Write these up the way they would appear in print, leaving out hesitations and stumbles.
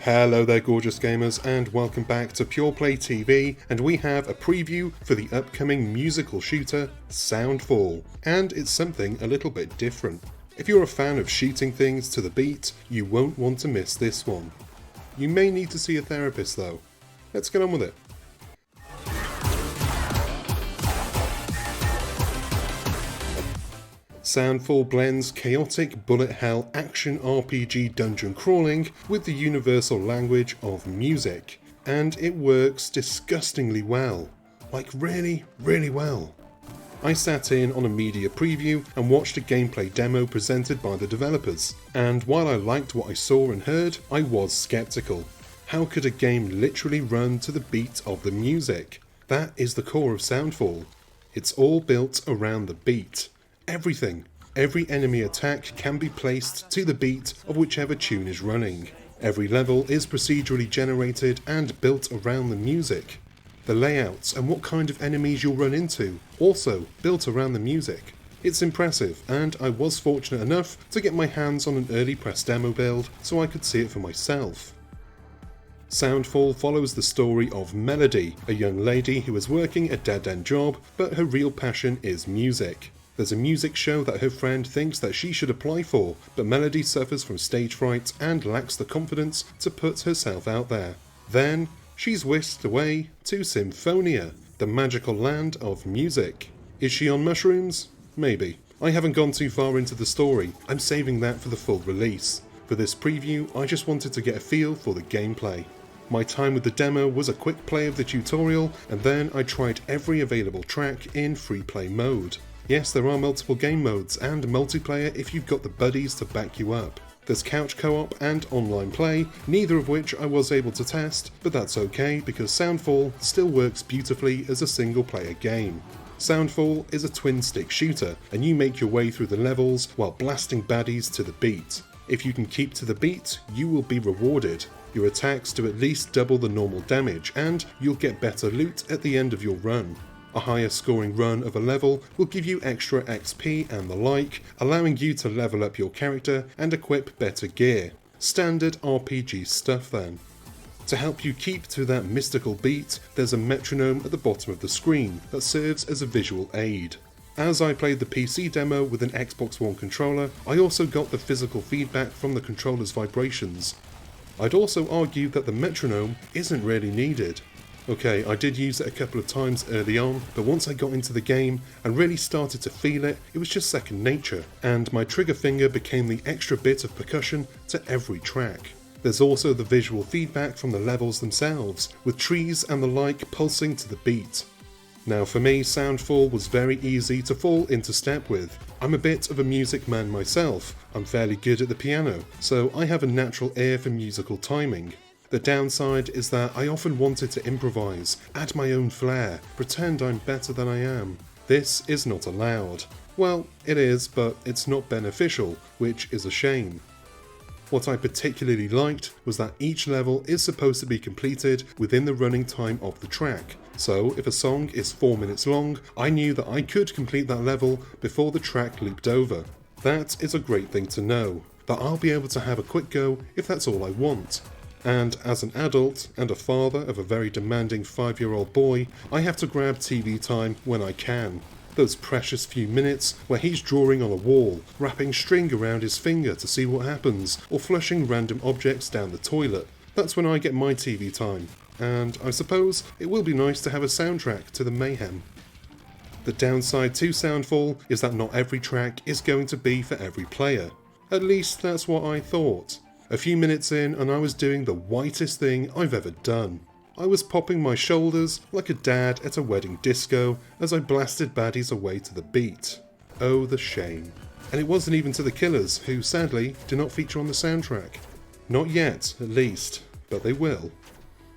Hello there gorgeous gamers and welcome back to Pure Play TV, and we have a preview for the upcoming musical shooter Soundfall, and it's something a little bit different. If you're a fan of shooting things to the beat, you won't want to miss this one. You may need to see a therapist though. Let's get on with it. Soundfall blends chaotic bullet hell action RPG dungeon crawling with the universal language of music, and it works disgustingly well. Like really well. I sat in on a media preview and watched a gameplay demo presented by the developers, and while I liked what I saw and heard, I was skeptical. How could a game literally run to the beat of the music? That is the core of Soundfall. It's all built around the beat. Everything. Every enemy attack can be placed to the beat of whichever tune is running. Every level is procedurally generated and built around the music. The layouts and what kind of enemies you'll run into, also built around the music. It's impressive, and I was fortunate enough to get my hands on an early press demo build so I could see it for myself. Soundfall follows the story of Melody, a young lady who is working a dead-end job, but her real passion is music. There's a music show that her friend thinks that she should apply for, but Melody suffers from stage fright and lacks the confidence to put herself out there. Then, she's whisked away to Symphonia, the magical land of music. Is she on mushrooms? Maybe. I haven't gone too far into the story, I'm saving that for the full release. For this preview, I just wanted to get a feel for the gameplay. My time with the demo was a quick play of the tutorial, and then I tried every available track in free play mode. Yes, there are multiple game modes and multiplayer if you've got the buddies to back you up. There's couch co-op and online play, neither of which I was able to test, but that's okay because Soundfall still works beautifully as a single player game. Soundfall is a twin stick shooter, and you make your way through the levels while blasting baddies to the beat. If you can keep to the beat, you will be rewarded. Your attacks do at least double the normal damage, and you'll get better loot at the end of your run. A higher scoring run of a level will give you extra XP and the like, allowing you to level up your character and equip better gear. Standard RPG stuff then. To help you keep to that mystical beat, there's a metronome at the bottom of the screen that serves as a visual aid. As I played the PC demo with an Xbox One controller, I also got the physical feedback from the controller's vibrations. I'd also argue that the metronome isn't really needed. Okay, I did use it a couple of times early on, but once I got into the game and really started to feel it, it was just second nature, and my trigger finger became the extra bit of percussion to every track. There's also the visual feedback from the levels themselves, with trees and the like pulsing to the beat. Now for me, Soundfall was very easy to fall into step with. I'm a bit of a music man myself, I'm fairly good at the piano, so I have a natural ear for musical timing. The downside is that I often wanted to improvise, add my own flair, pretend I'm better than I am. This is not allowed. Well, it is, but it's not beneficial, which is a shame. What I particularly liked was that each level is supposed to be completed within the running time of the track. So if a song is 4 minutes long, I knew that I could complete that level before the track looped over. That is a great thing to know, that I'll be able to have a quick go if that's all I want. And as an adult and a father of a very demanding 5-year-old boy, I have to grab TV time when I can. Those precious few minutes where he's drawing on a wall, wrapping string around his finger to see what happens, or flushing random objects down the toilet. That's when I get my TV time. And I suppose it will be nice to have a soundtrack to the mayhem. The downside to Soundfall is that not every track is going to be for every player. At least that's what I thought. A few minutes in and I was doing the whitest thing I've ever done. I was popping my shoulders like a dad at a wedding disco as I blasted baddies away to the beat. Oh, the shame. And it wasn't even to the killers, who sadly do not feature on the soundtrack. Not yet, at least, but they will.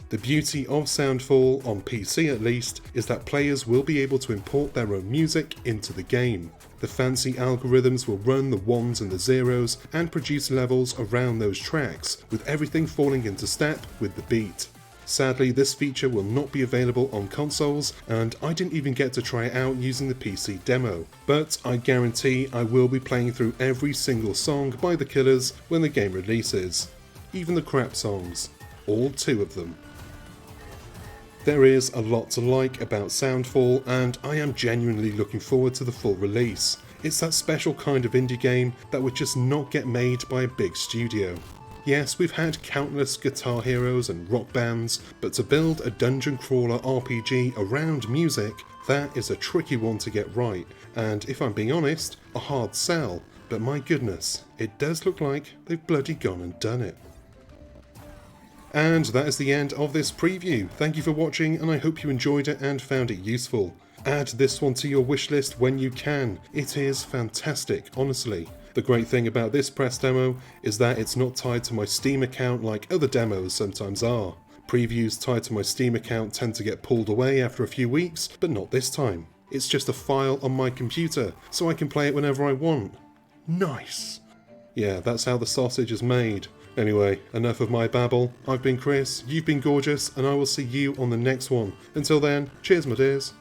The beauty of Soundfall, on PC at least, is that players will be able to import their own music into the game. The fancy algorithms will run the ones and the zeros and produce levels around those tracks, with everything falling into step with the beat. Sadly, this feature will not be available on consoles, and I didn't even get to try it out using the PC demo, but I guarantee I will be playing through every single song by The Killers when the game releases. even the crap songs. All 2 of them. There is a lot to like about Soundfall, and I am genuinely looking forward to the full release. It's that special kind of indie game that would just not get made by a big studio. Yes, we've had countless guitar heroes and rock bands, but to build a dungeon crawler RPG around music, that is a tricky one to get right, and if I'm being honest, a hard sell, but my goodness, it does look like they've bloody gone and done it. And that is the end of this preview. Thank you for watching, and I hope you enjoyed it and found it useful. Add this one to your wishlist when you can. It is fantastic, honestly. The great thing about this press demo is that it's not tied to my Steam account like other demos sometimes are. Previews tied to my Steam account tend to get pulled away after a few weeks, but not this time. It's just a file on my computer, so I can play it whenever I want. Nice! Yeah, that's how the sausage is made. Anyway, enough of my babble. I've been Chris, you've been gorgeous, and I will see you on the next one. Until then, cheers my dears.